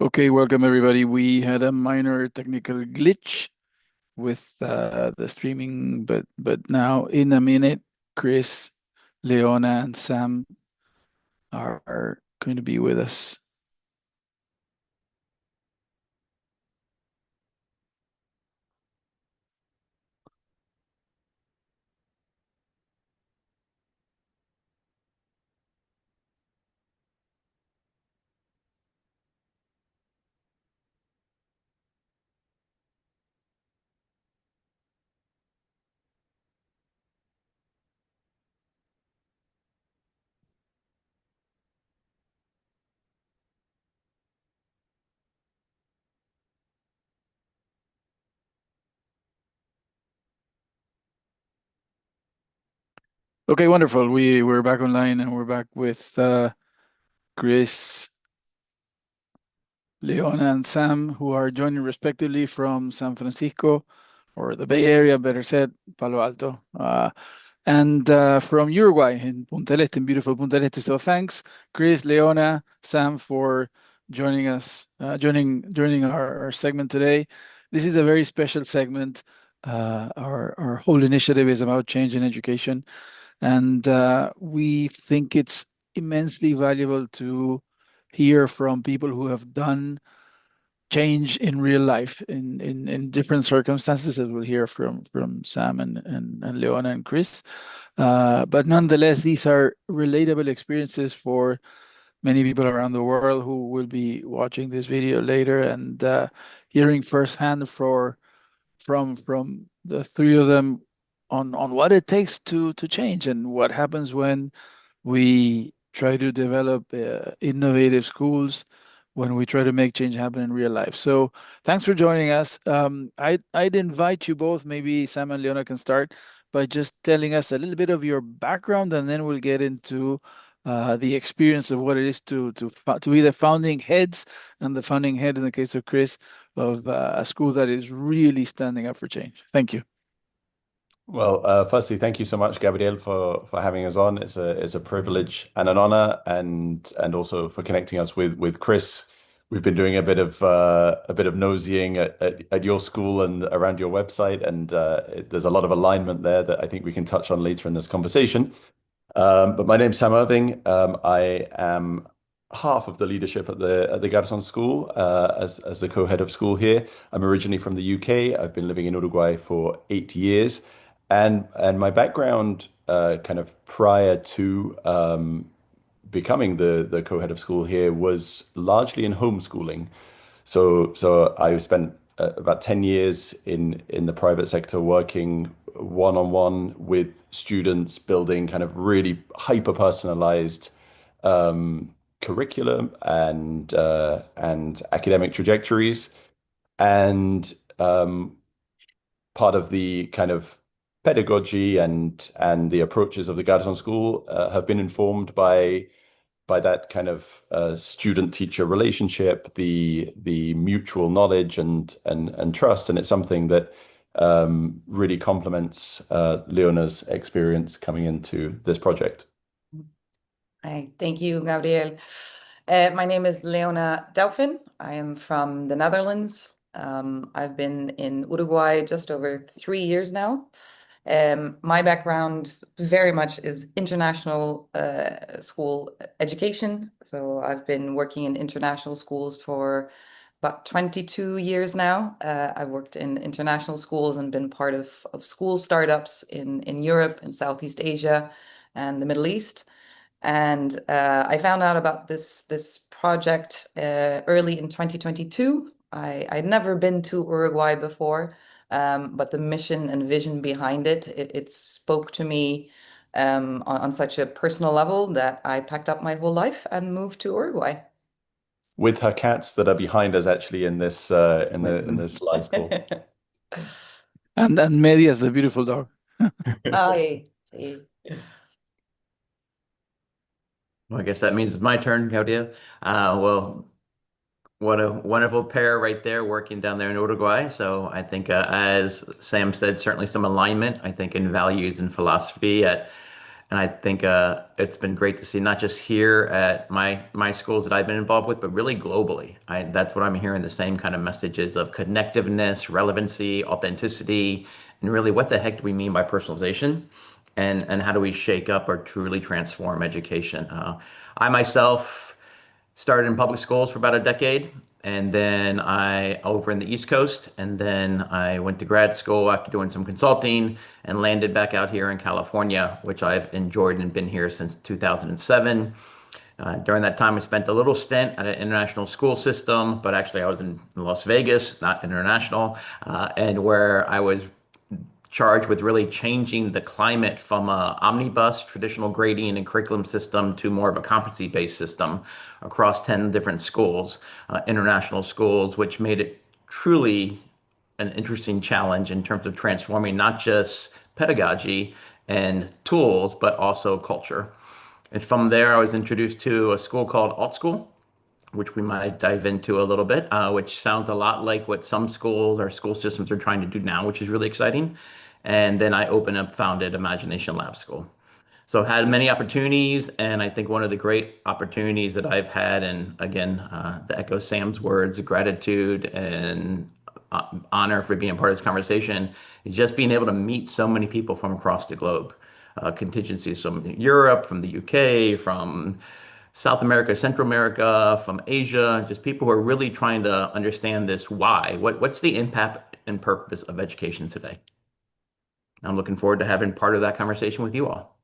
Okay, welcome everybody. We had a minor technical glitch with the streaming, but now in a minute, Chris, Leona, and Sam are going to be with us. Okay, wonderful. We're back online and we're back with Chris, Leona, and Sam, who are joining respectively from San Francisco, or the Bay Area, better said, Palo Alto. And from Uruguay in Punta del Este, in beautiful Punta del Este. So thanks, Chris, Leona, Sam, for joining us, joining our segment today. This is a very special segment. Our whole initiative is about change in education, and we think it's immensely valuable to hear from people who have done change in real life in different circumstances, as we'll hear from Sam and Leona and Chris. But nonetheless, these are relatable experiences for many people around the world who will be watching this video later and hearing firsthand from the three of them on what it takes to change and what happens when we try to develop innovative schools, when we try to make change happen in real life. So thanks for joining us. I'd invite you both, maybe Sam and Leona can start by just telling us a little bit of your background, and then we'll get into the experience of what it is to be the founding heads and the founding head, in the case of Chris, of a school that is really standing up for change. Thank you. Well, firstly, thank you so much, Gabriel, for having us on. It's a privilege and an honor, and also for connecting us with Chris. We've been doing a bit of nosying at your school and around your website, and there's a lot of alignment there that I think we can touch on later in this conversation. But my name's Sam Irving. I am half of the leadership at the Garrison School as the co-head of school here. I'm originally from the UK. I've been living in Uruguay for 8 years, and my background kind of prior to becoming the co-head of school here was largely in homeschooling. So I spent about 10 years in the private sector working one-on-one with students, building kind of really hyper-personalized curriculum and academic trajectories. And part of the kind of pedagogy and the approaches of the Garrison School have been informed by that kind of student-teacher relationship, the mutual knowledge and trust, and it's something that really complements Leona's experience coming into this project. Hi, thank you, Gabriel. My name is Leona Dauphin. I am from the Netherlands. I've been in Uruguay just over 3 years now. My background very much is international school education. So I've been working in international schools for about 22 years now. I've worked in international schools and been part of school startups in Europe and Southeast Asia and the Middle East. And I found out about this project early in 2022. I'd never been to Uruguay before, but the mission and vision behind it spoke to me on such a personal level that I packed up my whole life and moved to Uruguay. With her cats that are behind us actually in this in this live call. And Media's the beautiful dog. Ay, sí. Well, I guess that means it's my turn, Claudia. Well, what a wonderful pair right there working down there in Uruguay. So I think, as Sam said, certainly some alignment, I think, in values and philosophy And I think it's been great to see not just here at my schools that I've been involved with, but really globally. That's what I'm hearing, the same kind of messages of connectiveness, relevancy, authenticity, and really what the heck do we mean by personalization, and how do we shake up or truly transform education? I myself started in public schools for about a decade, and then I over in the East Coast, and then I went to grad school after doing some consulting and landed back out here in California, which I've enjoyed and been here since 2007. During that time, I spent a little stint at an international school system, but actually I was in Las Vegas, not international, and where I was charged with really changing the climate from a omnibus traditional grading and curriculum system to more of a competency-based system across 10 different schools, international schools, which made it truly an interesting challenge in terms of transforming not just pedagogy and tools, but also culture. And from there, I was introduced to a school called Alt School, which we might dive into a little bit, which sounds a lot like what some schools or school systems are trying to do now, which is really exciting. And then I opened up, founded Imagination Lab School. So I've had many opportunities, and I think one of the great opportunities that I've had, and again, to echo Sam's words, gratitude and honor for being part of this conversation, is just being able to meet so many people from across the globe. Contingencies from Europe, from the UK, from South America, Central America, from Asia, just people who are really trying to understand this why. What's the impact and purpose of education today? I'm looking forward to having part of that conversation with you all.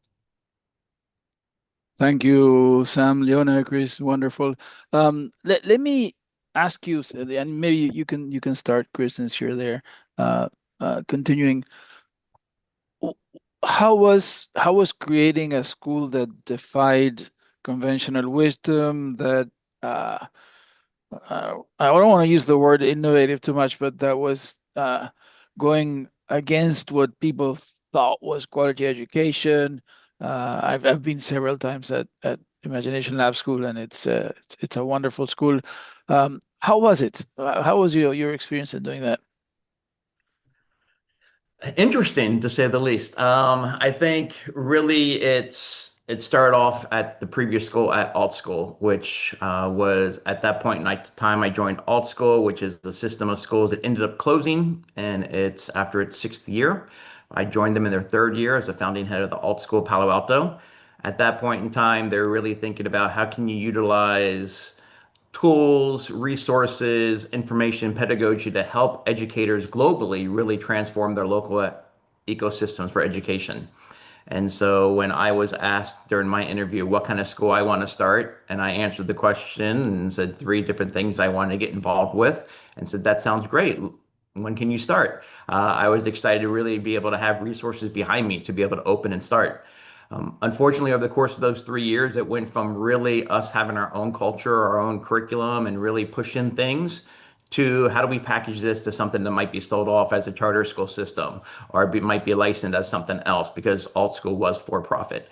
Thank you, Sam, Leona, Chris. Wonderful. Let me ask you, and maybe you can start, Chris, since you're there. Continuing, how was creating a school that defied conventional wisdom, that I don't want to use the word innovative too much, but that was going against what people thought was quality education. I've been several times at Imagination Lab School, and it's a wonderful school. How was it? How was your experience in doing that? Interesting to say the least. I think really it started off at the previous school at Alt School, which was at that point in time I joined Alt School, which is the system of schools that ended up closing, and it's after its sixth year. I joined them in their third year as the founding head of the Alt School Palo Alto. At that point in time, they're really thinking about how can you utilize tools, resources, information, pedagogy to help educators globally really transform their local ecosystems for education. And so when I was asked during my interview what kind of school I want to start, and I answered the question and said three different things I want to get involved with, and said, that sounds great. When can you start? I was excited to really be able to have resources behind me to be able to open and start. Unfortunately, over the course of those 3 years, it went from really us having our own culture, our own curriculum, and really pushing things to how do we package this to something that might be sold off as a charter school system or might be licensed as something else because Alt School was for profit.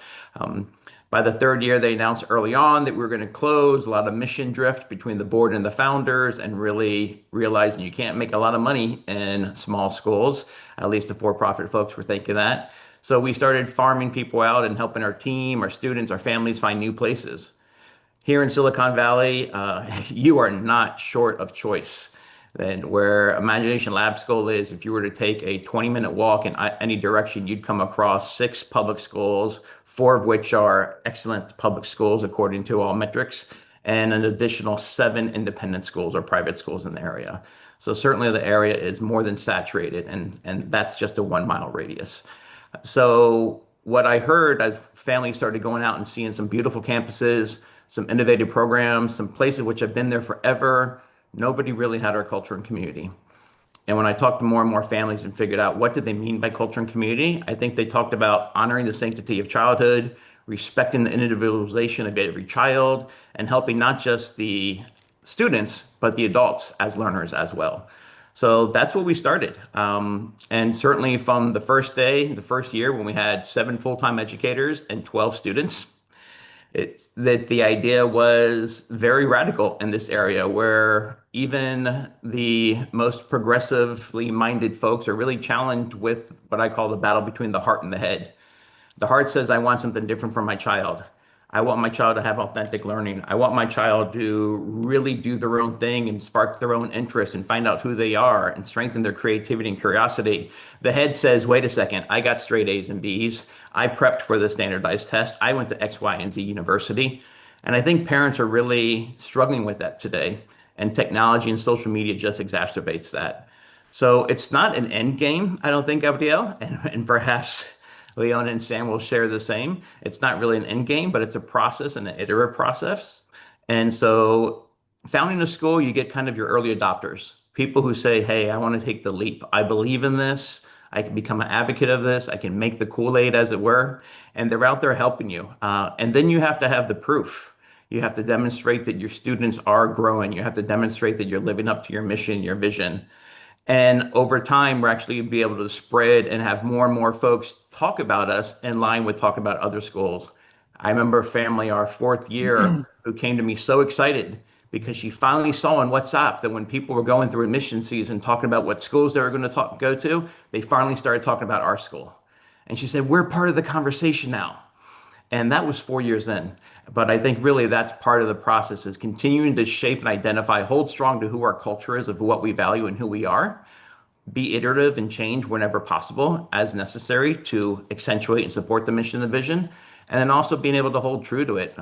By the third year, they announced early on that we were going to close, a lot of mission drift between the board and the founders, and really realizing you can't make a lot of money in small schools. At least the for-profit folks were thinking that. So we started farming people out and helping our team, our students, our families find new places. Here in Silicon Valley, you are not short of choice. And where Imagination Lab School is, if you were to take a 20-minute walk in any direction, you'd come across 6 public schools, 4 of which are excellent public schools according to all metrics, and an additional 7 independent schools or private schools in the area. So certainly the area is more than saturated, and that's just a 1-mile radius. So what I heard as families started going out and seeing some beautiful campuses, some innovative programs, some places which have been there forever, nobody really had our culture and community. And when I talked to more and more families and figured out what did they mean by culture and community, I think they talked about honoring the sanctity of childhood, respecting the individualization of every child, and helping not just the students, but the adults as learners as well. So that's what we started. And certainly from the first day, the first year when we had 7 full-time educators and 12 students, it's that the idea was very radical in this area where even the most progressively minded folks are really challenged with what I call the battle between the heart and the head. The heart says, I want something different from my child. I want my child to have authentic learning. I want my child to really do their own thing and spark their own interest and find out who they are and strengthen their creativity and curiosity. The head says, wait a second, I got straight A's and B's. I prepped for the standardized test. I went to X, Y, and Z university. And I think parents are really struggling with that today. And technology and social media just exacerbates that. So it's not an end game, I don't think, Gabrielle, and perhaps Leona and Sam will share the same. It's not really an end game, but it's a process and an iterative process. And so, founding a school, you get kind of your early adopters, people who say, hey, I want to take the leap. I believe in this. I can become an advocate of this. I can make the Kool-Aid, as it were. And they're out there helping you. And then you have to have the proof. You have to demonstrate that your students are growing. You have to demonstrate that you're living up to your mission, your vision. And over time, we're actually gonna be able to spread and have more and more folks talk about us in line with talking about other schools. I remember a family, our fourth year, who came to me so excited because she finally saw on WhatsApp that when people were going through admission season talking about what schools they were going to go to, they finally started talking about our school. And she said, we're part of the conversation now. And that was 4 years in. But I think really that's part of the process is continuing to shape and identify, hold strong to who our culture is, of what we value and who we are, be iterative and change whenever possible as necessary to accentuate and support the mission and the vision. And then also being able to hold true to it.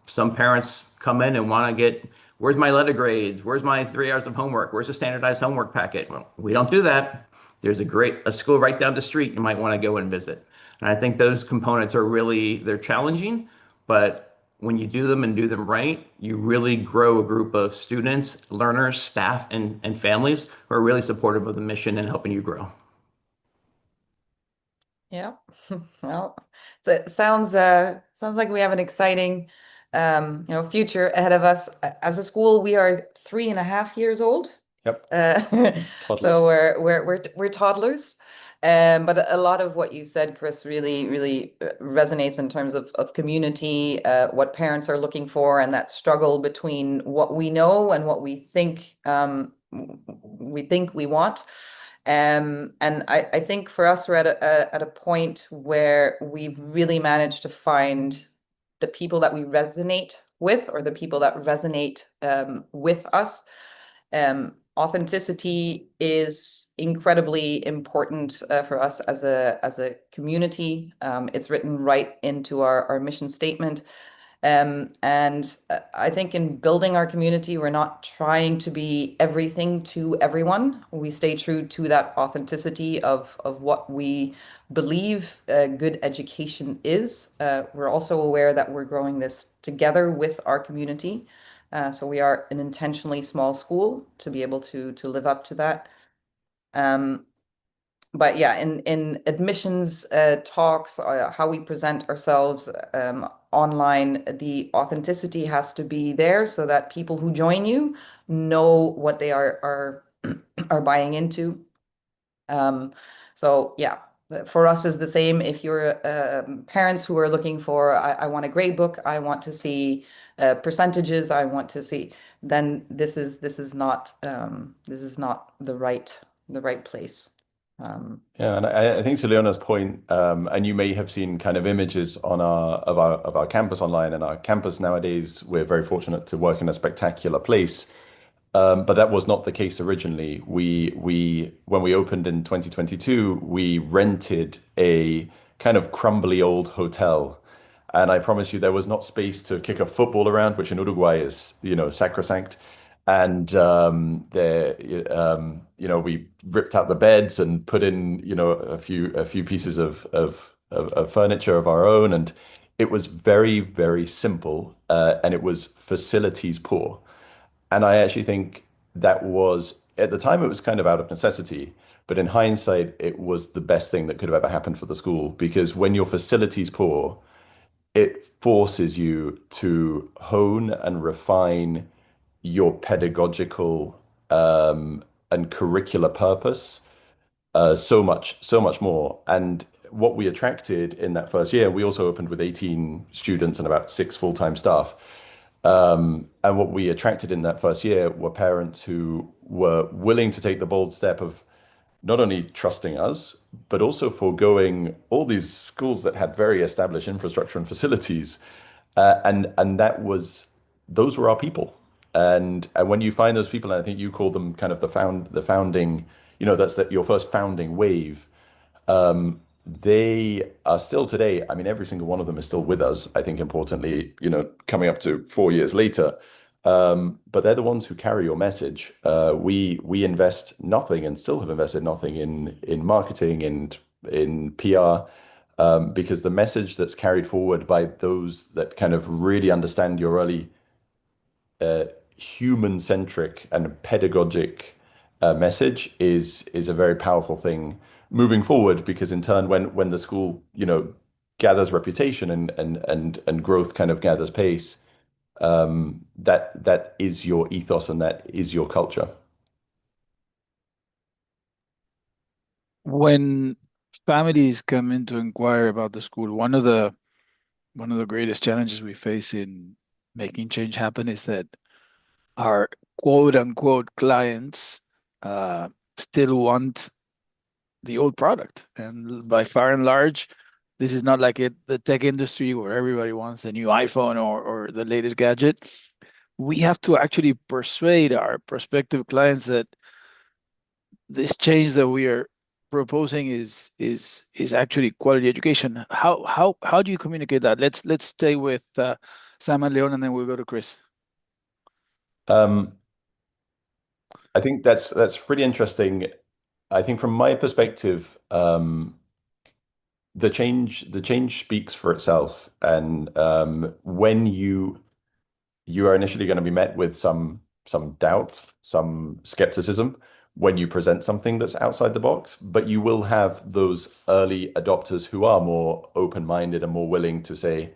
Some parents come in and want to get, where's my letter grades? Where's my 3 hours of homework? Where's the standardized homework packet? Well, we don't do that. There's a school right down the street you might want to go and visit. And I think those components are really, they're challenging, but when you do them and do them right, you really grow a group of students, learners, staff, and families who are really supportive of the mission and helping you grow. Yeah. Well, so it sounds like we have an exciting future ahead of us. As a school, we are 3.5 years old. Yep. So Toddlers. we're toddlers. But a lot of what you said, Chris, really resonates in terms of community, what parents are looking for, and that struggle between what we know and what we think we want. And I think for us, we're at a point where we've really managed to find the people that we resonate with, or the people that resonate with us. Authenticity is incredibly important for us as a community. It's written right into our mission statement. And I think in building our community, we're not trying to be everything to everyone. We stay true to that authenticity of what we believe good education is. We're also aware that we're growing this together with our community. So we are an intentionally small school to be able to live up to that. But yeah, in admissions talks, how we present ourselves online, the authenticity has to be there so that people who join you know what they are buying into. So yeah, for us is the same. If you're parents who are looking for, I want a grade book, I want to see percentages, I want to see, then this is not the right place. Yeah, and I think to Leona's point, and you may have seen kind of images on our campus online, and our campus nowadays, we're very fortunate to work in a spectacular place. But that was not the case originally. We when we opened in 2022, we rented a kind of crumbly old hotel. And I promise you, there was not space to kick a football around, which in Uruguay is, sacrosanct. And we ripped out the beds and put in, a few pieces of furniture of our own, and it was very, very simple, and it was facilities poor. And I actually think that was, at the time, it was kind of out of necessity. But in hindsight, it was the best thing that could have ever happened for the school, because when your facilities poor, it forces you to hone and refine your pedagogical and curricular purpose so much more. And what we attracted in that first year, we also opened with 18 students and about 6 full-time staff. And what we attracted in that first year were parents who were willing to take the bold step of not only trusting us, but also foregoing all these schools that had very established infrastructure and facilities. And those were our people. And when you find those people, and I think you call them kind of the founding, that's your first founding wave. They are still today. I mean, every single one of them is still with us. I think importantly, coming up to 4 years later. But they're the ones who carry your message. We invest nothing and still have invested nothing in marketing and in PR, because the message that's carried forward by those that kind of really understand your early human-centric and pedagogic message is a very powerful thing moving forward. Because in turn, when the school gathers reputation and growth kind of gathers pace, that is your ethos and that is your culture. When families come in to inquire about the school, one of the greatest challenges we face in making change happen is that our quote unquote clients still want the old product. And by far and large, this is not like the tech industry where everybody wants the new iPhone or the latest gadget. We have to actually persuade our prospective clients that this change that we are proposing is actually quality education. How do you communicate that? Let's stay with Sam and Leon, and then we'll go to Chris. I think that's pretty interesting. I think from my perspective, the change speaks for itself, and when you are initially going to be met with some doubt, some skepticism when you present something that's outside the box, but you will have those early adopters who are more open-minded and more willing to say,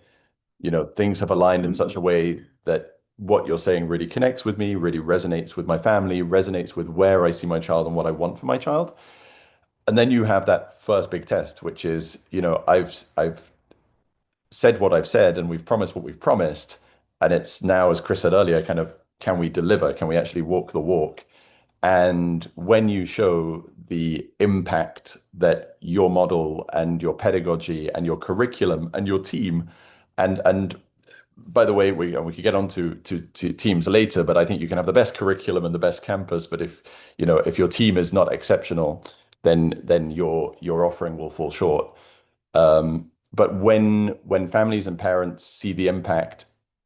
things have aligned in such a way that what you're saying really connects with me, really resonates with my family, resonates with where I see my child and what I want for my child. And then you have that first big test, which is, I've said what I've said and we've promised what we've promised. And it's now, as Chris said earlier, kind of, can we deliver? Can we actually walk the walk? And when you show the impact that your model and your pedagogy and your curriculum and your team, and by the way, we could get on to teams later, but I think you can have the best curriculum and the best campus, but if your team is not exceptional, then your offering will fall short. But when families and parents see the impact,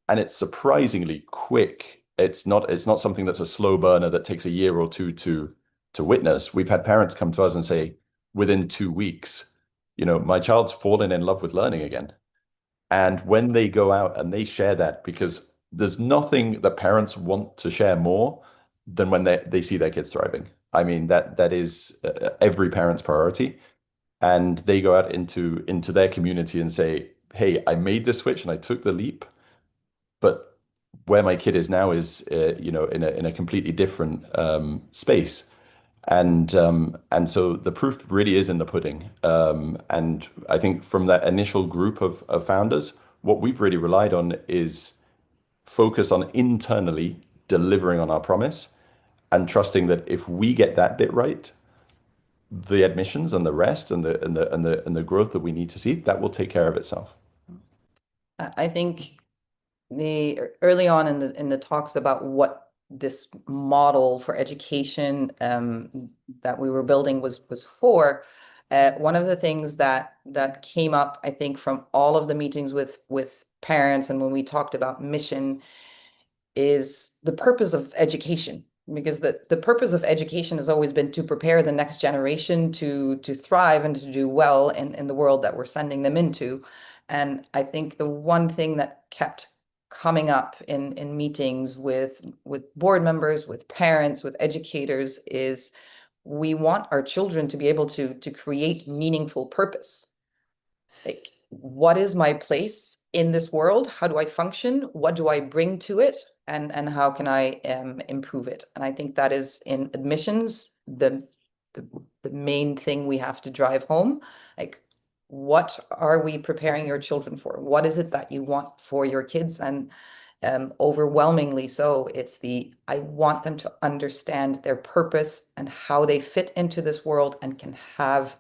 and it's surprisingly quick, it's not something that's a slow burner that takes a year or two to witness. We've had parents come to us and say, within 2 weeks, my child's fallen in love with learning again. And when they go out and they share that, because there's nothing that parents want to share more than when they see their kids thriving. I mean, that is every parent's priority. And they go out into their community and say, hey, I made the switch and I took the leap, but where my kid is now is in a completely different space. And so the proof really is in the pudding. And I think from that initial group of founders, what we've really relied on is focus on internally delivering on our promise and trusting that if we get that bit right, the admissions and the rest and the growth that we need to see, that will take care of itself. I think early on in the talks about what this model for education that we were building was for, one of the things that came up, I think, from all of the meetings with parents and when we talked about mission is the purpose of education. Because the purpose of education has always been to prepare the next generation to thrive and to do well in the world that we're sending them into. And I think the one thing that kept coming up in meetings with board members, with parents, with educators is we want our children to be able to create meaningful purpose. Like, what is my place in this world? How do I function? What do I bring to it? And how can I improve it? And I think that is in admissions, the main thing we have to drive home. Like, what are we preparing your children for? What is it that you want for your kids? And overwhelmingly so, I want them to understand their purpose and how they fit into this world and can have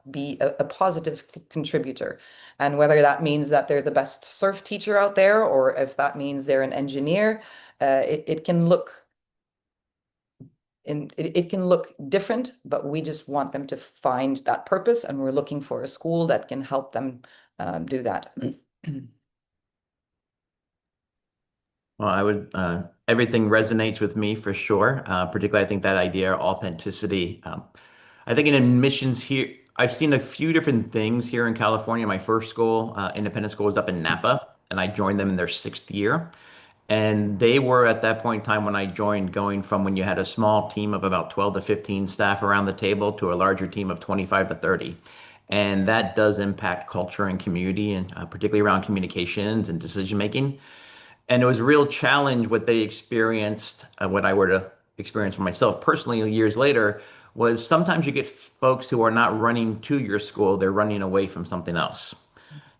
be a positive contributor. And whether that means that they're the best surf teacher out there, or if that means they're an engineer, it can look different, but we just want them to find that purpose, and we're looking for a school that can help them do that. Well, everything resonates with me for sure. Particularly, I think that idea of authenticity. I think in admissions here, I've seen a few different things here in California. My first school, independent school, was up in Napa, and I joined them in their 6th year. And they were at that point in time when I joined, going from when you had a small team of about 12 to 15 staff around the table to a larger team of 25 to 30. And that does impact culture and community, and particularly around communications and decision making. And it was a real challenge what they experienced, what I were to experience for myself personally years later, was sometimes you get folks who are not running to your school, they're running away from something else.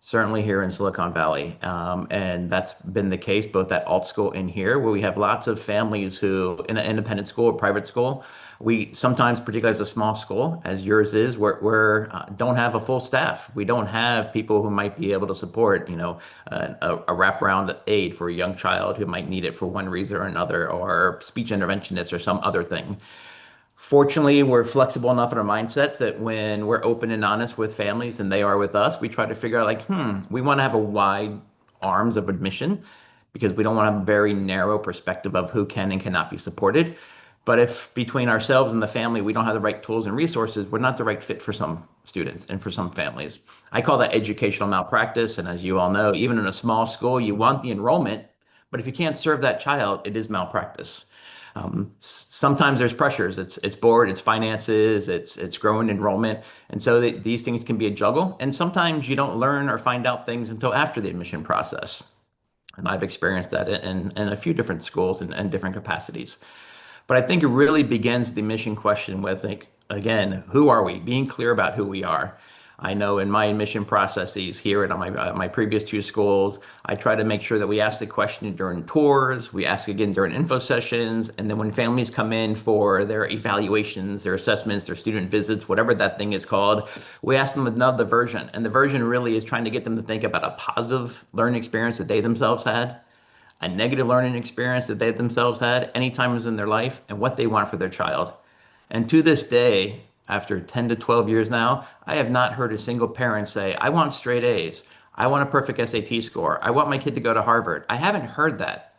Certainly here in Silicon Valley. And that's been the case both at alt school and here, where we have lots of families who, in an independent school or private school, we sometimes, particularly as a small school, as yours is, we're don't have a full staff. We don't have people who might be able to support, a wraparound aid for a young child who might need it for one reason or another, or speech interventionist or some other thing. Fortunately, we're flexible enough in our mindsets that when we're open and honest with families and they are with us, we try to figure out like, we want to have a wide arms of admission because we don't want to have a very narrow perspective of who can and cannot be supported. But if between ourselves and the family, we don't have the right tools and resources, we're not the right fit for some students and for some families. I call that educational malpractice. And as you all know, even in a small school, you want the enrollment, but if you can't serve that child, it is malpractice. Sometimes there's pressures. It's board, it's finances, it's growing enrollment, and so these things can be a juggle. And sometimes you don't learn or find out things until after the admission process. And I've experienced that in a few different schools and different capacities. But I think it really begins the mission question with, like, again, who are we? Being clear about who we are. I know in my admission processes here at my previous 2 schools, I try to make sure that we ask the question during tours, we ask again during info sessions, and then when families come in for their evaluations, their assessments, their student visits, whatever that thing is called, we ask them another version. And the version really is trying to get them to think about a positive learning experience that they themselves had, a negative learning experience that they themselves had any times in their life, and what they want for their child. And to this day, after 10 to 12 years now, I have not heard a single parent say, I want straight A's. I want a perfect SAT score. I want my kid to go to Harvard. I haven't heard that.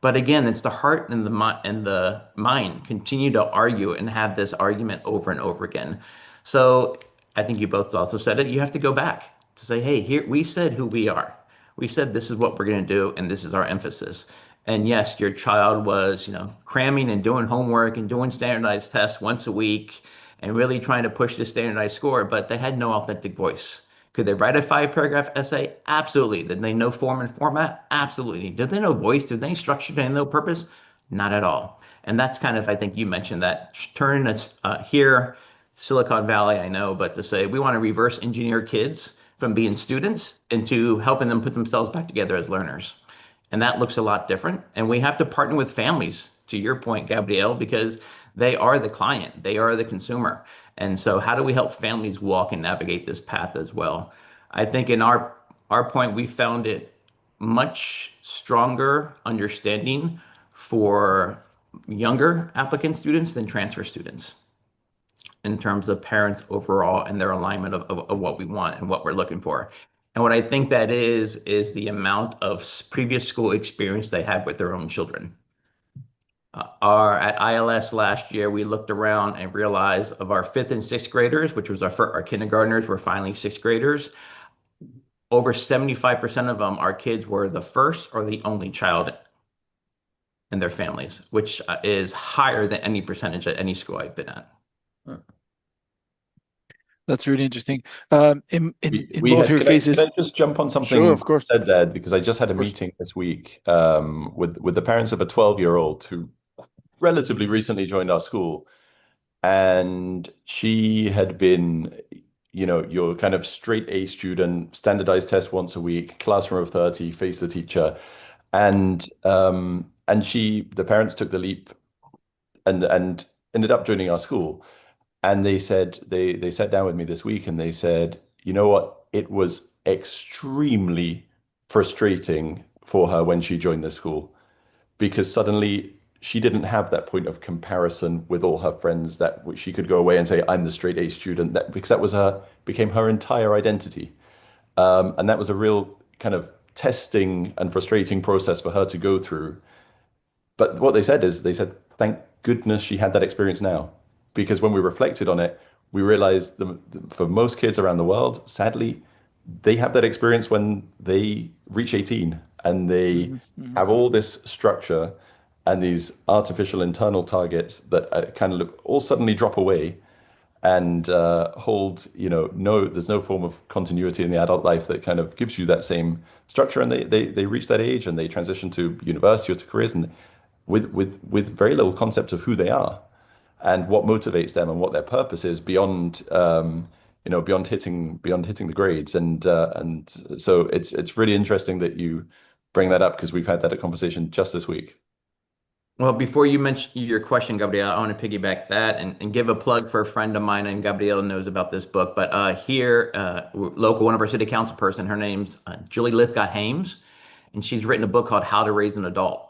But again, it's the heart and the mind continue to argue and have this argument over and over again. So I think you both also said it. You have to go back to say, hey, here we said who we are. We said this is what we're going to do, and this is our emphasis. And yes, your child was, cramming and doing homework and doing standardized tests once a week and really trying to push the standardized score, but they had no authentic voice. Could they write a 5-paragraph essay? Absolutely. Did they know form and format? Absolutely. Did they know voice? Did they know structure? Did they know purpose? Not at all. And that's kind of, I think you mentioned that turn us here, Silicon Valley, I know, but to say we want to reverse engineer kids from being students into helping them put themselves back together as learners. And that looks a lot different. And we have to partner with families, to your point, Gabrielle, because they are the client, they are the consumer. And so how do we help families walk and navigate this path as well? I think in our point, we found it much stronger understanding for younger applicant students than transfer students in terms of parents overall and their alignment of what we want and what we're looking for. And what I think that is the amount of previous school experience they had with their own children. At ILS last year, we looked around and realized of our 5th and 6th graders, which was our kindergartners were finally 6th graders, over 75% of them, our kids were the first or the only child in their families, which is higher than any percentage at any school I've been at. That's really interesting. In We both had, your cases, can I just jump on something sure, of course. you said there, because I just had a Of course. meeting this week with the parents of a 12-year-old who relatively recently joined our school, and she had been, your kind of straight A student, standardized test once a week, classroom of 30, face the teacher. And the parents took the leap and ended up joining our school. And they said they sat down with me this week and they said, you know what? It was extremely frustrating for her when she joined the school because suddenly she didn't have that point of comparison with all her friends that she could go away and say, I'm the straight A student, because that was became her entire identity. And that was a real kind of testing and frustrating process for her to go through. But what they said is, they said, thank goodness she had that experience now. Because when we reflected on it, we realized for most kids around the world, sadly, they have that experience when they reach 18 and they have all this structure and these artificial internal targets that kind of all suddenly drop away and hold, no, there's no form of continuity in the adult life that kind of gives you that same structure. And they reach that age and they transition to university or to careers and with very little concept of who they are and what motivates them and what their purpose is beyond beyond hitting the grades. And so it's really interesting that you bring that up because we've had that conversation just this week. Well, before you mention your question, Gabriel, I want to piggyback that and give a plug for a friend of mine, and Gabriel knows about this book. But here, local, one of our city council person, her name's Julie Lithgott-Hames, and she's written a book called How to Raise an Adult.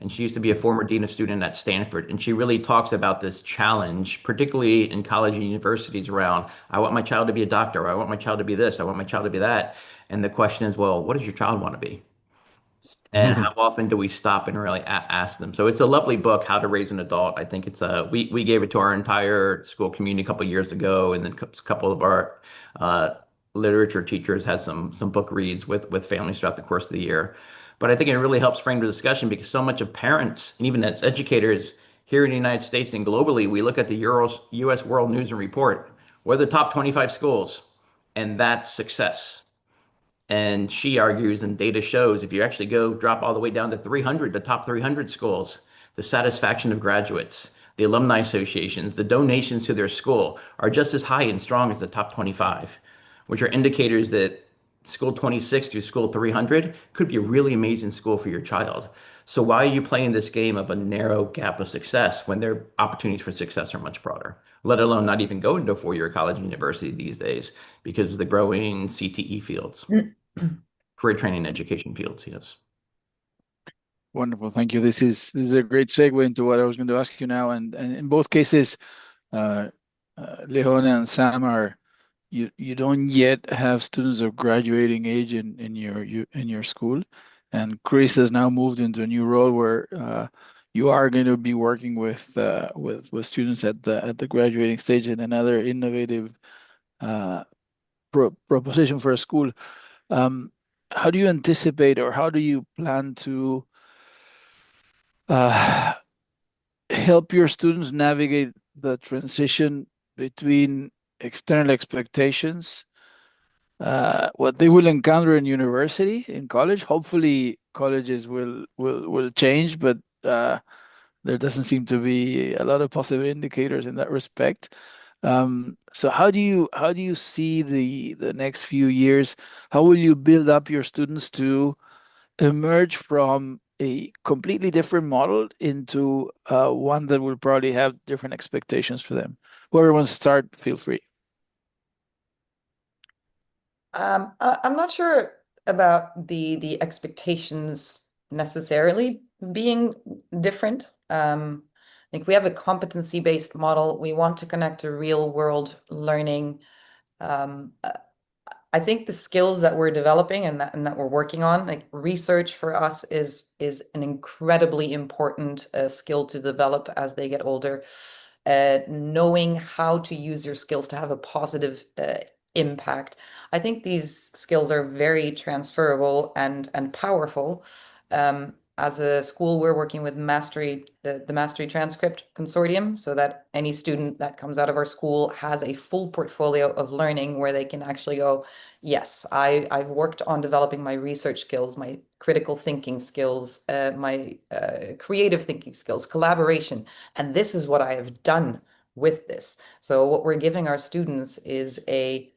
And she used to be a former dean of student at Stanford. And she really talks about this challenge, particularly in college and universities around, I want my child to be a doctor, or I want my child to be this, I want my child to be that. And the question is, well, what does your child want to be? And how often do we stop and really ask them? So it's a lovely book, How to Raise an Adult. I think it's we gave it to our entire school community a couple of years ago, and then a couple of our literature teachers had some book reads with families throughout the course of the year. But I think it really helps frame the discussion because so much of parents, and even as educators here in the United States and globally, we look at the U.S. World News and Report. What are the top 25 schools? And that's success. And she argues, and data shows, if you actually go drop all the way down to 300, the top 300 schools, the satisfaction of graduates, the alumni associations, the donations to their school are just as high and strong as the top 25, which are indicators that school 26 through school 300 could be a really amazing school for your child. So why are you playing this game of a narrow gap of success when their opportunities for success are much broader, let alone not even go into a four-year college and university these days because of the growing CTE fields, career training and education fields, yes. Wonderful, thank you. This is a great segue into what I was going to ask you now. And in both cases, Leona and Sam you don't yet have students of graduating age in your school, and Chris has now moved into a new role where you are going to be working with students at the graduating stage in another innovative proposition for a school. How do you anticipate, or how do you plan to help your students navigate the transition between external expectations, what they will encounter in university, in college? Hopefully, colleges will change, but there doesn't seem to be a lot of positive indicators in that respect. So how do you see the next few years? How will you build up your students to emerge from a completely different model into one that will probably have different expectations for them? Whoever wants to start, feel free. I'm not sure about the expectations necessarily being different. I think we have a competency-based model. We want to connect to real-world learning. I think the skills that we're developing and that we're working on, like research for us is an incredibly important skill to develop as they get older. Knowing how to use your skills to have a positive impact. I think these skills are very transferable and powerful. As a school, we're working with the Mastery Transcript Consortium, so that any student that comes out of our school has a full portfolio of learning where they can actually go, yes, I've worked on developing my research skills, my critical thinking skills, my creative thinking skills, collaboration, and this is what I have done with this. So what we're giving our students is a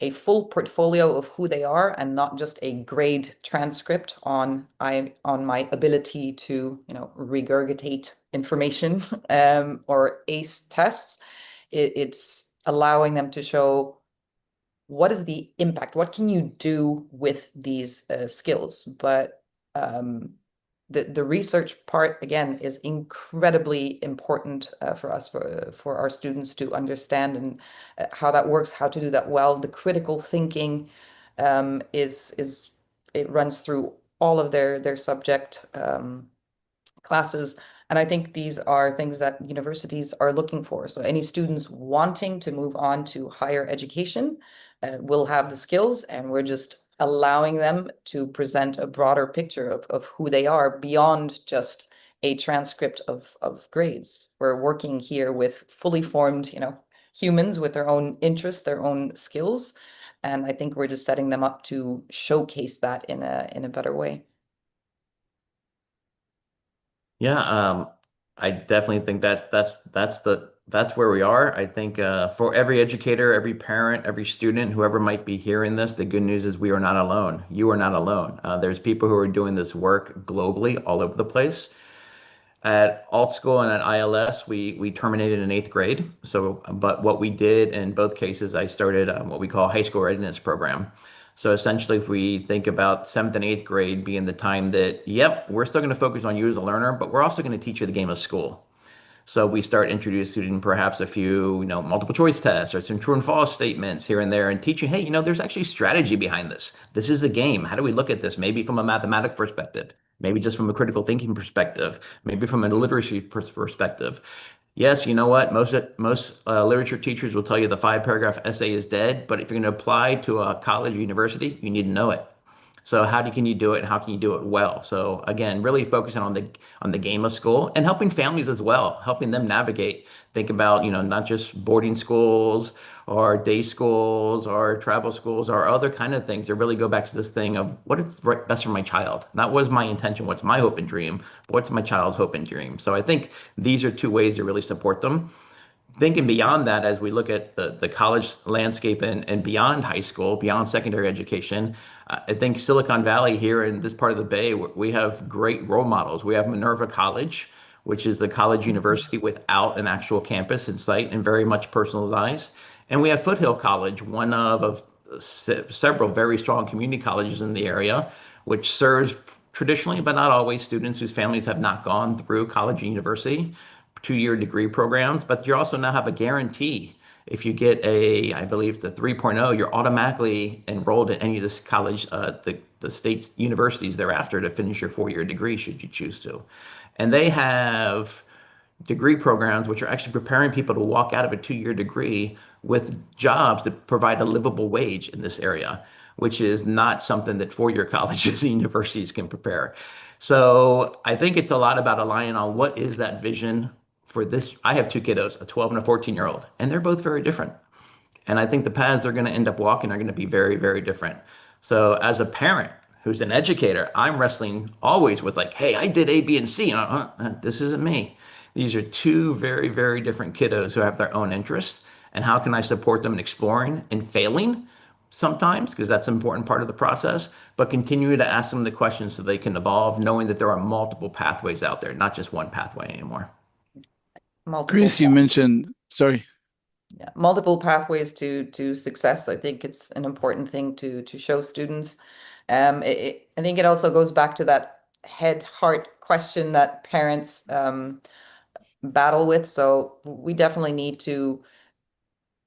a full portfolio of who they are and not just a grade transcript on my ability to, regurgitate information or ace tests. It's allowing them to show what is the impact, what can you do with these skills. But the research part, again, is incredibly important for us, for our students to understand and how that works, how to do that well. The critical thinking it runs through all of their subject classes. And I think these are things that universities are looking for. So any students wanting to move on to higher education will have the skills, and we're just allowing them to present a broader picture of who they are beyond just a transcript of grades. We're working here with fully formed, humans with their own interests, their own skills. And I think we're just setting them up to showcase that in a better way. Yeah, I definitely think that's where we are. I think for every educator, every parent, every student, whoever might be hearing this, the good news is we are not alone. You are not alone. There's people who are doing this work globally, all over the place. At alt school and at ILS, we terminated in eighth grade. So, but what we did in both cases, I started what we call high school readiness program. So essentially, if we think about seventh and eighth grade being the time that, yep, we're still going to focus on you as a learner, but we're also going to teach you the game of school. So we start introducing perhaps a few, multiple choice tests or some true and false statements here and there, and teach you, hey, there's actually strategy behind this. This is a game. How do we look at this? Maybe from a mathematic perspective, maybe just from a critical thinking perspective, maybe from a literacy perspective. Yes, you know what? Most literature teachers will tell you the 5-paragraph essay is dead, but if you're going to apply to a college or university, you need to know it. So can you do it, and how can you do it well? So again, really focusing on the game of school and helping families as well, helping them navigate. Think about, not just boarding schools or day schools or travel schools or other kind of things. They really go back to this thing of what is best for my child. Not what is my intention, what's my hope and dream, but what's my child's hope and dream. So I think these are two ways to really support them. Thinking beyond that, as we look at the college landscape and beyond high school, beyond secondary education, I think Silicon Valley here in this part of the Bay, we have great role models. We have Minerva College, which is a college university without an actual campus in sight and very much personalized. And we have Foothill College, one of several very strong community colleges in the area, which serves traditionally, but not always, students whose families have not gone through college and university, 2-year degree programs, but you also now have a guarantee. If you get I believe it's a 3.0, you're automatically enrolled in any of this college, the state universities thereafter to finish your 4-year degree, should you choose to. And they have degree programs which are actually preparing people to walk out of a 2-year degree with jobs that provide a livable wage in this area, which is not something that 4-year colleges and universities can prepare. So I think it's a lot about aligning on what is that vision for this. I have 2 kiddos, a 12 and a 14-year-old, and they're both very different. And I think the paths they're going to end up walking are going to be very, very different. So as a parent who's an educator, I'm wrestling always with like, hey, I did A, B, and C. This isn't me. These are 2 very, very different kiddos who have their own interests. And how can I support them in exploring and failing sometimes, because that's an important part of the process, but continue to ask them the questions so they can evolve, knowing that there are multiple pathways out there, not just one pathway anymore. Chris, you mentioned, sorry. Yeah, multiple pathways to success. I think it's an important thing to show students. I think it also goes back to that head-heart question that parents battle with. So we definitely need to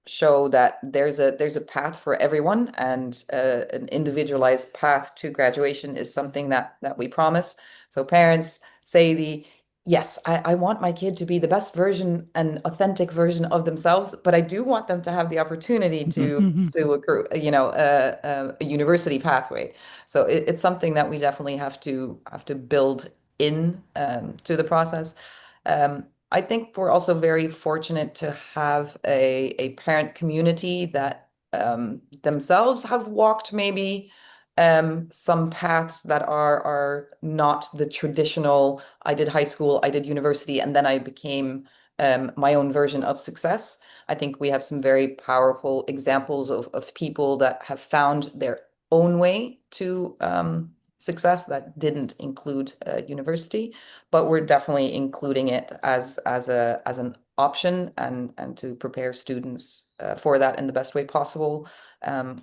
show that there's a path for everyone, and an individualized path to graduation is something that we promise. So parents say yes, I want my kid to be the best version and authentic version of themselves, but I do want them to have the opportunity to accrue, a university pathway. So it's something that we definitely have to build in to the process. I think we're also very fortunate to have a parent community that themselves have walked maybe some paths that are not the traditional, I did high school, I did university, and then I became my own version of success. I think we have some very powerful examples of people that have found their own way to success that didn't include university, but we're definitely including it as an option and to prepare students for that in the best way possible.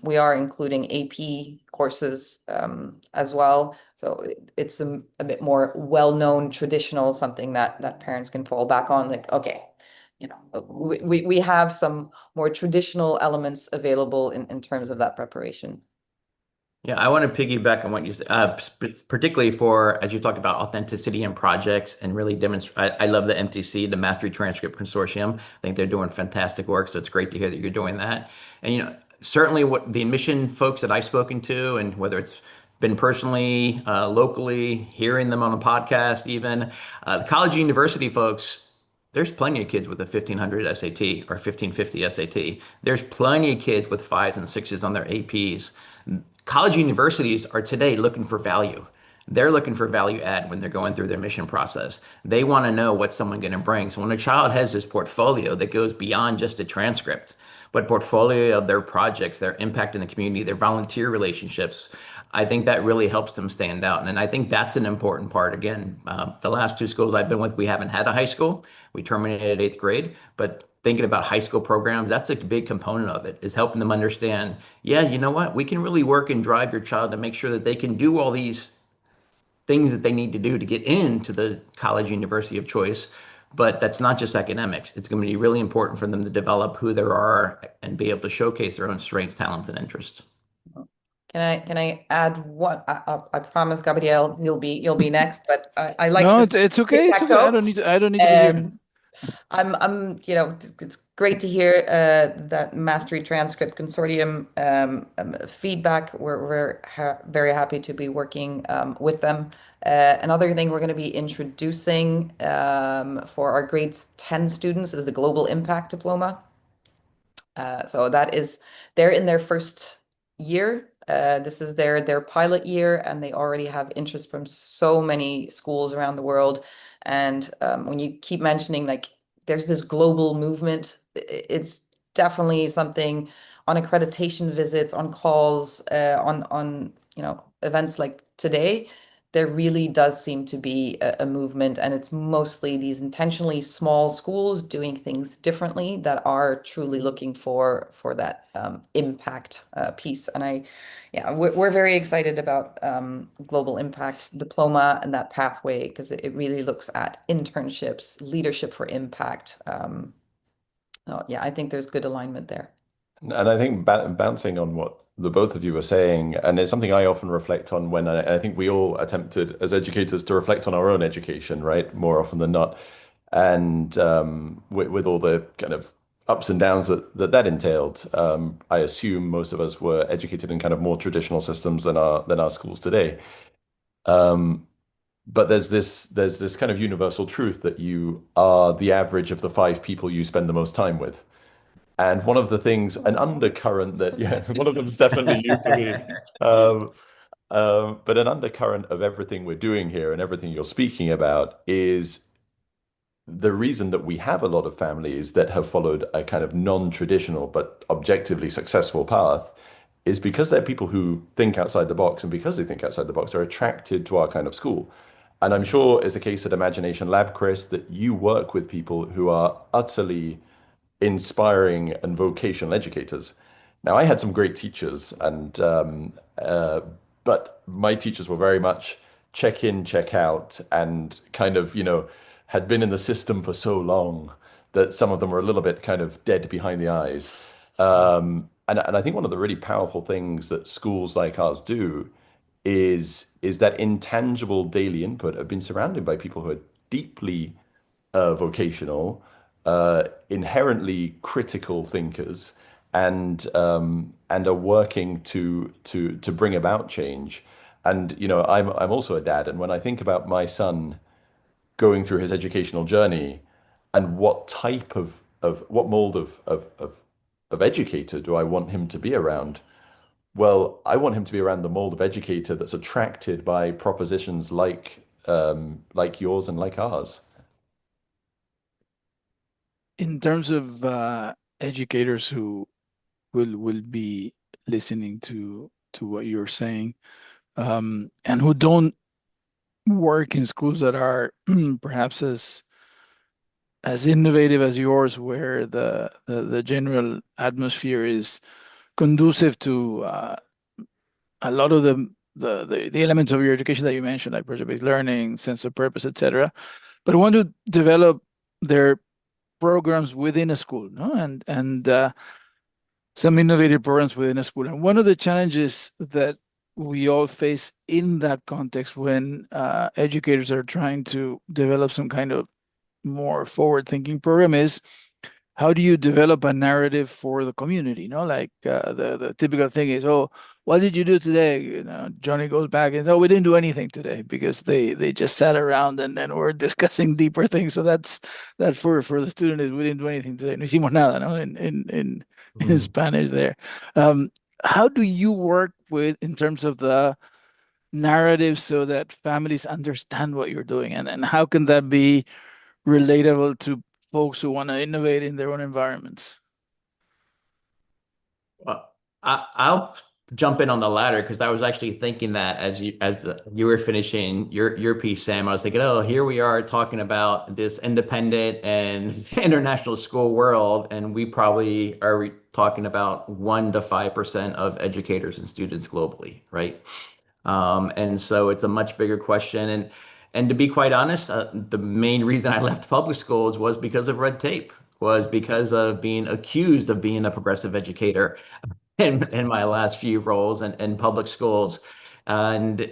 We are including AP courses as well. So it's a bit more well-known, traditional, something that parents can fall back on. Like, okay, we have some more traditional elements available in terms of that preparation. Yeah, I want to piggyback on what you said, particularly for, as you talked about authenticity in projects and really demonstrate. I love the MTC, the Mastery Transcript Consortium. I think they're doing fantastic work. So it's great to hear that you're doing that. And, certainly what the admission folks that I've spoken to, and whether it's been personally, locally, hearing them on a podcast, even the college and university folks, there's plenty of kids with a 1500 SAT or 1550 SAT. There's plenty of kids with fives and sixes on their APs. College universities are today looking for value. They're looking for value add when they're going through their mission process. They want to know what someone going to bring. So when a child has this portfolio that goes beyond just a transcript, but portfolio of their projects, their impact in the community, their volunteer relationships, I think that really helps them stand out. And I think that's an important part. Again, the last two schools I've been with, we haven't had a high school. We terminated eighth grade, but thinking about high school programs, that's a big component of it, is helping them understand, yeah, you know what, we can really work and drive your child to make sure that they can do all these things that they need to do to get into the college university of choice. But that's not just academics. It's going to be really important for them to develop who they are and be able to showcase their own strengths, talents, and interests. Can I add what I promise, Gabrielle, you'll be next, but I like No, this it's okay. It's okay. I don't need to be here. It's great to hear that Mastery Transcript Consortium feedback. We're very happy to be working with them. Another thing we're going to be introducing for our grades 10 students is the Global Impact Diploma. So that is, they're in their first year. This is their pilot year, and they already have interest from so many schools around the world. And when you keep mentioning like there's this global movement, it's definitely something on accreditation visits, on calls, on events like today. There really does seem to be a movement, and it's mostly these intentionally small schools doing things differently that are truly looking for that impact piece. And we're very excited about Global Impact Diploma and that pathway, because it really looks at internships, leadership for impact. I think there's good alignment there. And I think bouncing on what the both of you were saying, and it's something I often reflect on when I think we all attempted as educators to reflect on our own education, right? More often than not. And with all the kind of ups and downs that entailed, I assume most of us were educated in kind of more traditional systems than our schools today. But there's this kind of universal truth that you are the average of the 5 people you spend the most time with. And one of the things, an undercurrent that, one of them is definitely you to me. But an undercurrent of everything we're doing here and everything you're speaking about is the reason that we have a lot of families that have followed a kind of non-traditional but objectively successful path is because they're people who think outside the box, and because they think outside the box, they're attracted to our kind of school. And I'm sure it's the case at Imagination Lab, Chris, that you work with people who are utterly inspiring and vocational educators. Now, I had some great teachers, but my teachers were very much check in, check out, and kind of, had been in the system for so long that some of them were a little bit kind of dead behind the eyes. And I think one of the really powerful things that schools like ours do is that intangible daily input of being surrounded by people who are deeply vocational, inherently critical thinkers, and are working to bring about change. And I'm also a dad, and when I think about my son going through his educational journey and what type of what mold of educator do I want him to be around? Well, I want him to be around the mold of educator that's attracted by propositions like yours and like ours. in terms of educators who will be listening to what you're saying, and who don't work in schools that are perhaps as innovative as yours, where the general atmosphere is conducive to a lot of the elements of your education that you mentioned, like project-based learning, sense of purpose, etc. But want to develop their programs within a school, no? And some innovative programs within a school. And one of the challenges that we all face in that context when educators are trying to develop some kind of more forward-thinking program is, how do you develop a narrative for the community? Like the typical thing is, oh, what did you do today? Johnny goes back and, oh, we didn't do anything today, because they just sat around and then we're discussing deeper things. So that for the student is, we didn't do anything today. No hicimos nada, no? In Spanish there. How do you work in terms of the narrative so that families understand what you're doing, and how can that be relatable to folks who want to innovate in their own environments? Well, I'll jump in on the latter, because I was actually thinking that as you were finishing your piece, Sam. I was thinking, oh, here we are talking about this independent and international school world, and we probably are talking about 1 to 5% of educators and students globally, right? And so it's a much bigger question. And to be quite honest, the main reason I left public schools was because of red tape, was because of being accused of being a progressive educator in my last few roles in public schools. We had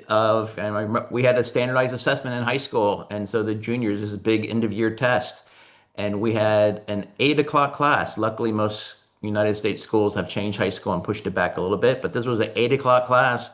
a standardized assessment in high school. And so the juniors is a big end of year test. And we had an 8 o'clock class. Luckily, most United States schools have changed high school and pushed it back a little bit, but this was an 8 o'clock class.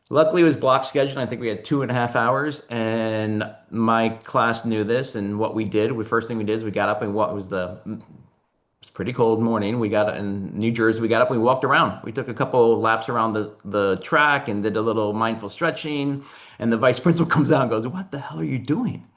Luckily, it was block scheduling. I think we had 2.5 hours, and my class knew this. And what we did, the first thing we did is we got up and what was it's pretty cold morning. We got in New Jersey. We got up and we walked around. We took a couple laps around the track and did a little mindful stretching. And the vice principal comes out and goes, "What the hell are you doing?"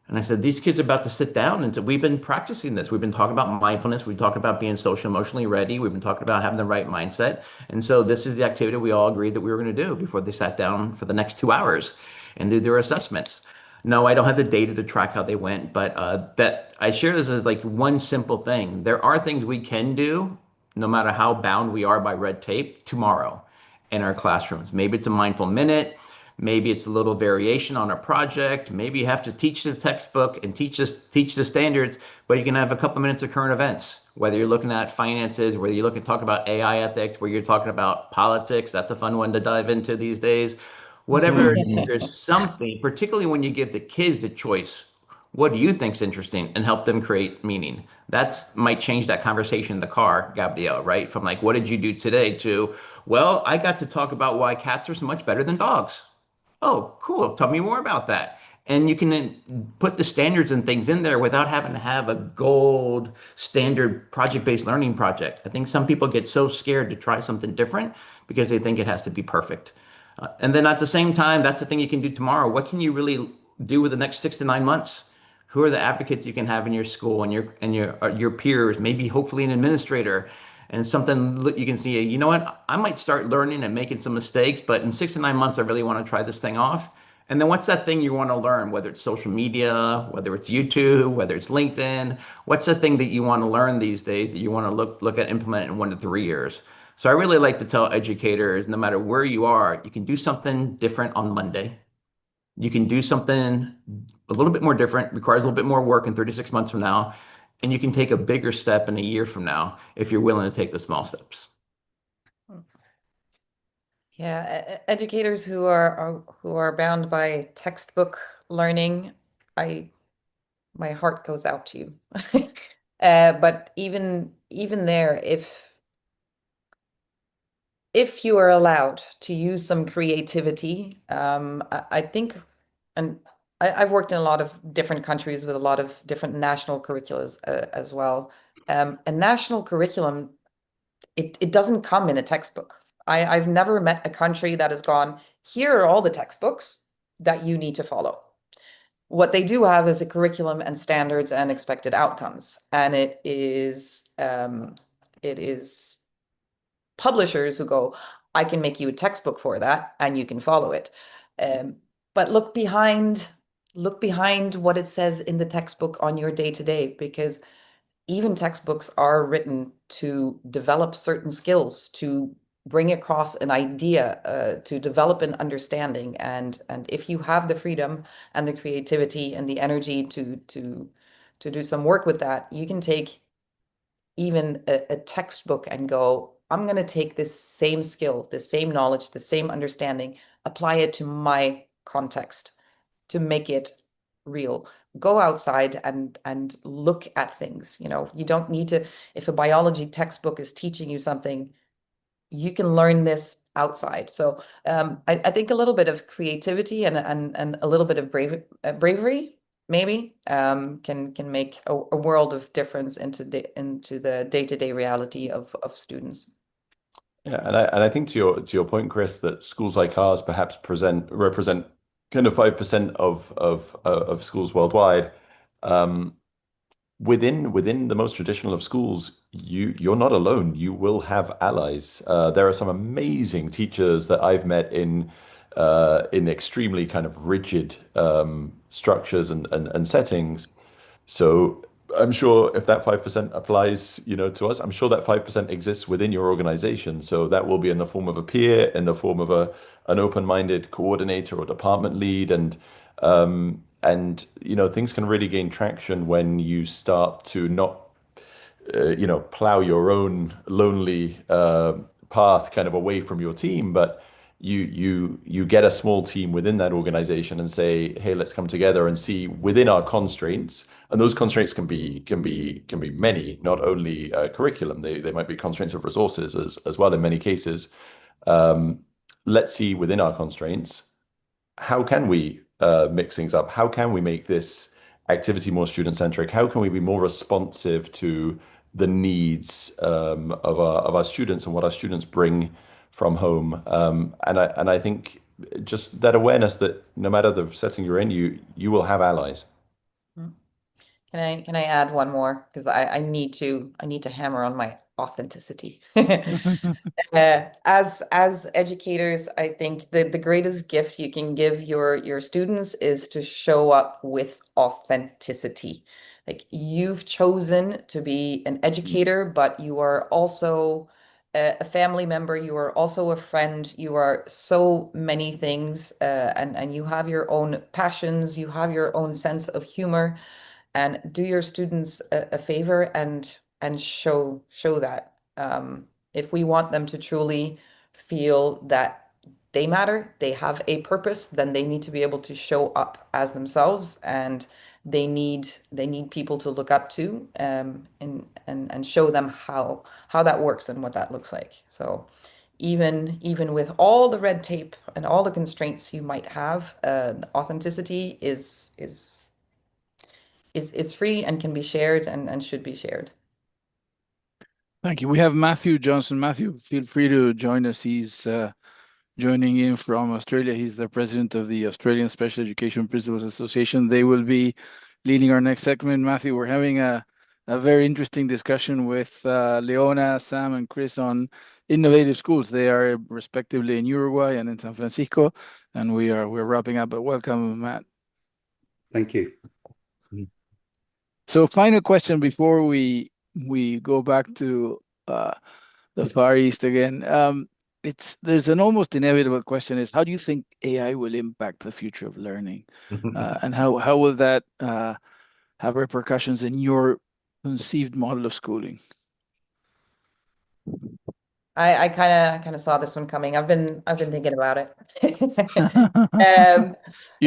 And I said, these kids are about to sit down. And so we've been practicing this. We've been talking about mindfulness. We've talked about being social emotionally ready. We've been talking about having the right mindset. And so this is the activity we all agreed that we were going to do before they sat down for the next 2 hours and did their assessments. No, I don't have the data to track how they went, but that I share this as like one simple thing. There are things we can do, no matter how bound we are by red tape, tomorrow in our classrooms. Maybe it's a mindful minute. Maybe it's a little variation on a project. Maybe you have to teach the textbook and teach the standards, but you can have a couple minutes of current events. Whether you're looking at finances, whether you're looking to talk about AI ethics, where you're talking about politics, that's a fun one to dive into these days. Whatever it is, there's something, particularly when you give the kids a choice. What do you think's interesting, and help them create meaning? That's might change that conversation in the car, Gabrielle, right? From like, what did you do today to, well, I got to talk about why cats are so much better than dogs. Oh, cool. Tell me more about that. And you can then put the standards and things in there without having to have a gold standard project-based learning project. I think some people get so scared to try something different because they think it has to be perfect. And then at the same time, that's the thing you can do tomorrow. What can you really do with the next 6 to 9 months? Who are the advocates you can have in your school and your peers, maybe hopefully an administrator, and something you can see, you know what, I might start learning and making some mistakes, but in 6 to 9 months, I really want to try this thing off. And then what's that thing you want to learn, whether it's social media, whether it's YouTube, whether it's LinkedIn, what's the thing that you want to learn these days that you want to look at implement in 1 to 3 years? So I really like to tell educators, no matter where you are, you can do something different on Monday. You can do something a little bit more different, requires a little bit more work in 36 months from now. And you can take a bigger step in a year from now if you're willing to take the small steps. Yeah, educators who are bound by textbook learning, my heart goes out to you. But even there, if you are allowed to use some creativity, I think, and I've worked in a lot of different countries with a lot of different national curricula as well. A national curriculum, it doesn't come in a textbook. I've never met a country that has gone, here are all the textbooks that you need to follow. What they do have is a curriculum and standards and expected outcomes, and it is publishers who go, I can make you a textbook for that, and you can follow it. But look behind what it says in the textbook on your day-to-day, because even textbooks are written to develop certain skills, to bring across an idea, to develop an understanding. And if you have the freedom and the creativity and the energy to do some work with that, you can take even a textbook and go, I'm going to take this same skill, the same knowledge, the same understanding, apply it to my context to make it real. Go outside and look at things. You don't need to, if a biology textbook is teaching you something, you can learn this outside. So I think a little bit of creativity and a little bit of bravery maybe can make a world of difference into the day-to-day reality of students. Yeah, and I think to your point, Chris, that schools like ours perhaps represent kind of 5% of schools worldwide. Within the most traditional of schools, you're not alone. You will have allies. There are some amazing teachers that I've met in extremely kind of rigid structures and settings. So I'm sure if that 5% applies, to us, I'm sure that 5% exists within your organization. So that will be in the form of a peer, in the form of an open-minded coordinator or department lead, and things can really gain traction when you start to not plow your own lonely path kind of away from your team, but you get a small team within that organization and say, hey, let's come together and see within our constraints, and those constraints can be many, not only curriculum. They might be constraints of resources as well in many cases. Let's see within our constraints, how can we mix things up? How can we make this activity more student-centric? How can we be more responsive to the needs of our students and what our students bring from home? And I think just that awareness that no matter the setting you're in, you will have allies. Can I add one more? Because I need to hammer on my authenticity. As educators, I think the greatest gift you can give your students is to show up with authenticity. Like, you've chosen to be an educator, but you are also a family member, you are also a friend, you are so many things, and you have your own passions, you have your own sense of humor, and do your students a favor and show that. If we want them to truly feel that they matter, they have a purpose, then they need to be able to show up as themselves, and they need people to look up to, and show them how that works and what that looks like. So even with all the red tape and all the constraints you might have, authenticity is free and can be shared and should be shared. Thank you. We have Matthew Johnson. Matthew, feel free to join us. He's joining in from Australia. He's the president of the Australian Special Education Principals Association. They will be leading our next segment. Matthew, we're having a very interesting discussion with Leona, Sam, and Chris on innovative schools. They are respectively in Uruguay and in San Francisco, and we're wrapping up. But welcome, Matt. Thank you. So, final question before we go back to the Far East again. There's an almost inevitable question: is how do you think AI will impact the future of learning, and how will that have repercussions in your conceived model of schooling? I kind of saw this one coming. I've been thinking about it. You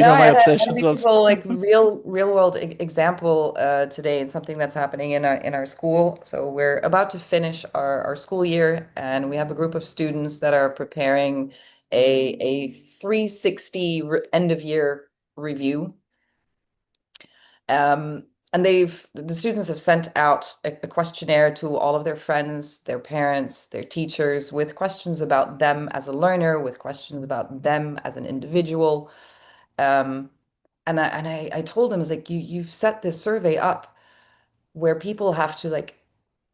No, know I my had a obsessions also. beautiful, like, real world example today, and something that's happening in our school. So we're about to finish our school year, and we have a group of students that are preparing a 360 end of year review. And the students have sent out a questionnaire to all of their friends, their parents, their teachers, with questions about them as a learner, with questions about them as an individual. I told him, I was like, you've set this survey up where people have to like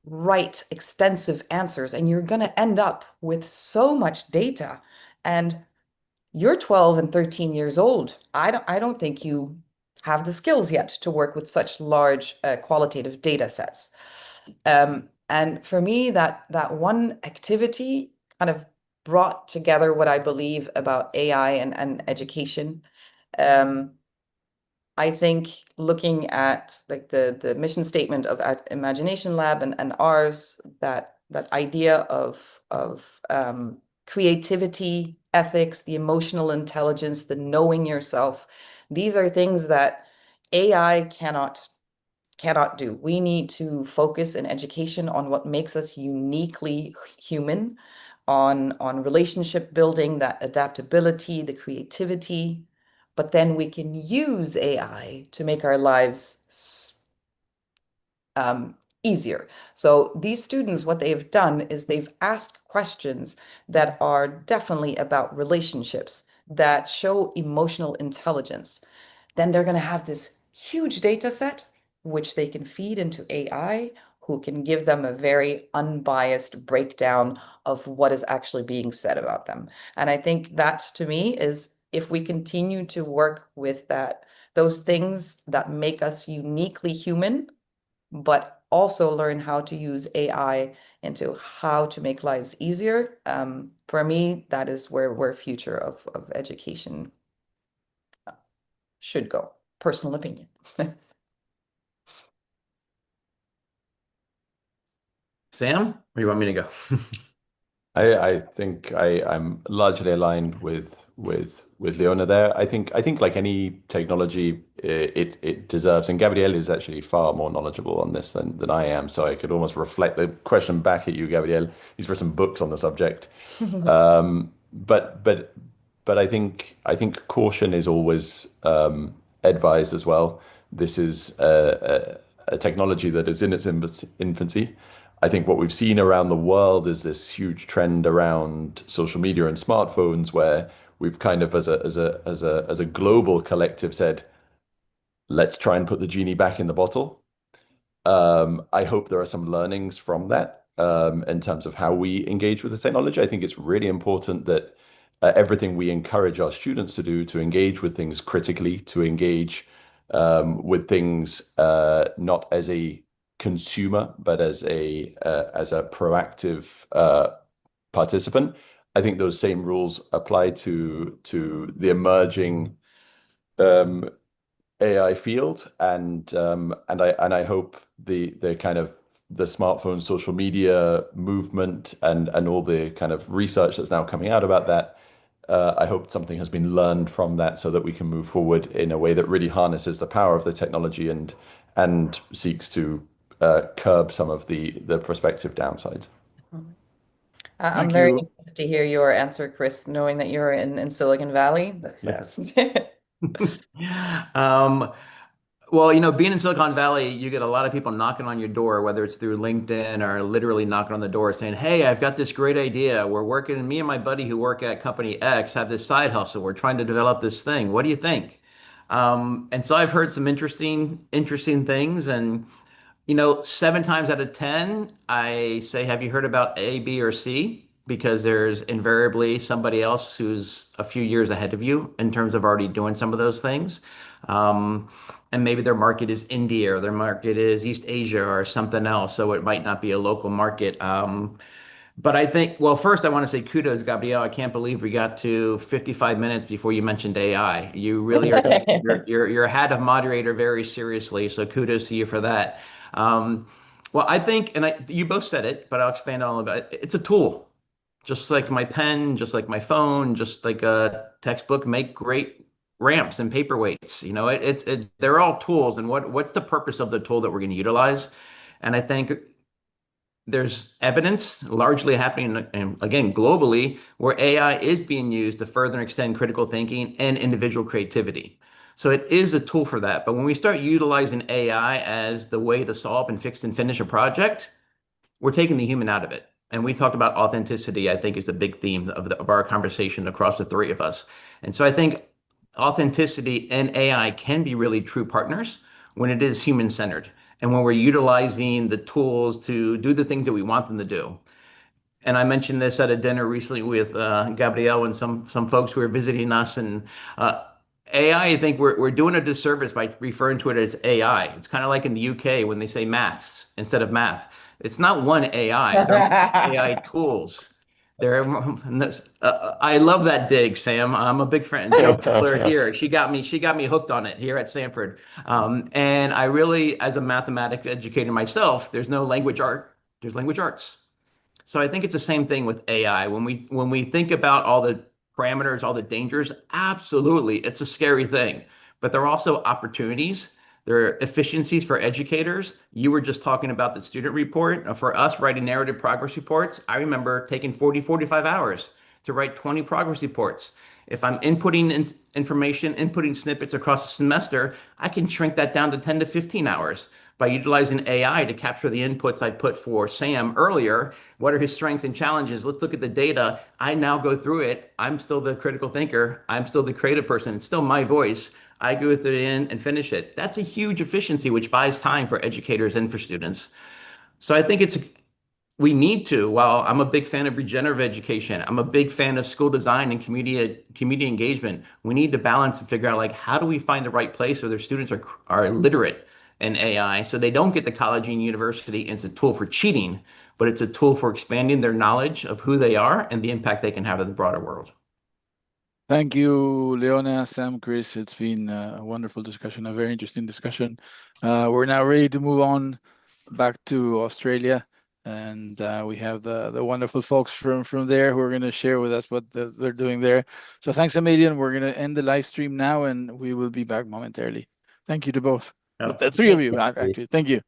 write extensive answers, and you're going to end up with so much data. And you're 12 and 13 years old. I don't think you have the skills yet to work with such large qualitative data sets. And for me, that one activity kind of brought together what I believe about AI and education. Um, I think looking at like the mission statement of Imagination Lab and ours, that idea of creativity, ethics, the emotional intelligence, the knowing yourself, these are things that AI cannot do. We need to focus in education on what makes us uniquely human, on relationship building, that adaptability, the creativity, but then we can use AI to make our lives easier. So these students, what they've done is they've asked questions that are definitely about relationships, that show emotional intelligence. Then they're going to have this huge data set, which they can feed into AI, who can give them a very unbiased breakdown of what is actually being said about them. And I think that to me is, if we continue to work with those things that make us uniquely human, but also learn how to use AI into how to make lives easier. For me, that is where future of education should go. Personal opinion. Sam, or you want me to go? I think I'm largely aligned with Leona there. I think like any technology, it deserves, and Gabrielle is actually far more knowledgeable on this than I am. So I could almost reflect the question back at you, Gabrielle. He's written books on the subject. But I think caution is always advised as well. This is a technology that is in its infancy. I think what we've seen around the world is this huge trend around social media and smartphones, where we've kind of, as a global collective, said, let's try and put the genie back in the bottle. I hope there are some learnings from that in terms of how we engage with the technology. I think it's really important that everything we encourage our students to do, to engage with things critically, to engage with things not as a consumer, but as a proactive participant. I think those same rules apply to the emerging AI field, and I hope the kind of the smartphone social media movement and all the kind of research that's now coming out about that. I hope something has been learned from that so that we can move forward in a way that really harnesses the power of the technology and seeks to curb some of the prospective downsides. I'm Thank very you. interested to hear your answer, Chris, knowing that you're in Silicon Valley. That's Well, being in Silicon Valley, you get a lot of people knocking on your door, whether it's through LinkedIn or literally knocking on the door saying, "Hey, I've got this great idea. We're working, me and my buddy who work at company X have this side hustle. We're trying to develop this thing. What do you think?" And so I've heard some interesting things. And, 7 times out of 10, I say, "Have you heard about A, B, or C?" Because there's invariably somebody else who's a few years ahead of you in terms of already doing some of those things. And maybe their market is India or their market is East Asia or something else. So it might not be a local market. But I think, well, first I want to say kudos, Gabrielle. I can't believe we got to 55 minutes before you mentioned AI. You really are taking your hat of moderator very seriously. So kudos to you for that. Well, I think, and you both said it, but I'll expand on it a little bit. It's a tool. Just like my pen, just like my phone, just like a textbook, make great ramps and paperweights. They're all tools. And what's the purpose of the tool that we're going to utilize? And I think there's evidence largely happening, and again, globally, where AI is being used to further and extend critical thinking and individual creativity. So it is a tool for that. But when we start utilizing AI as the way to solve and fix and finish a project, we're taking the human out of it. And we talked about authenticity, I think, is a big theme of our conversation across the three of us. And so I think authenticity and AI can be really true partners when it is human-centered and when we're utilizing the tools to do the things that we want them to do. And I mentioned this at a dinner recently with Gabrielle and some folks who were visiting us. And AI, I think we're doing a disservice by referring to it as AI. It's kind of like in the UK when they say maths instead of math. It's not one AI. There are AI tools. I love that dig, Sam. I'm a big fan. Joe Keller here. She got me hooked on it here at Stanford. And I really, as a mathematics educator myself, there's no language art. There's language arts. So I think it's the same thing with AI. When we think about all the parameters, all the dangers, absolutely, it's a scary thing. But there are also opportunities. There are efficiencies for educators. You were just talking about the student report. For us, writing narrative progress reports, I remember taking 40, 45 hours to write 20 progress reports. If I'm inputting information, inputting snippets across the semester, I can shrink that down to 10 to 15 hours by utilizing AI to capture the inputs I put for Sam earlier. What are his strengths and challenges? Let's look at the data. I now go through it. I'm still the critical thinker. I'm still the creative person. It's still my voice. I go through it in and finish it. That's a huge efficiency, which buys time for educators and for students. So I think we need to, while I'm a big fan of regenerative education, I'm a big fan of school design and community engagement. We need to balance and figure out, like, how do we find the right place where their students are literate in AI so they don't get to college and university and it's a tool for cheating, but it's a tool for expanding their knowledge of who they are and the impact they can have in the broader world. Thank you, Leona, Sam, Chris. It's been a wonderful discussion, a very interesting discussion. We're now ready to move on back to Australia. And we have the wonderful folks from there who are going to share with us what they're doing there. So thanks a million. We're going to end the live stream now, and we will be back momentarily. Thank you to both. The three of you, actually. Thank you.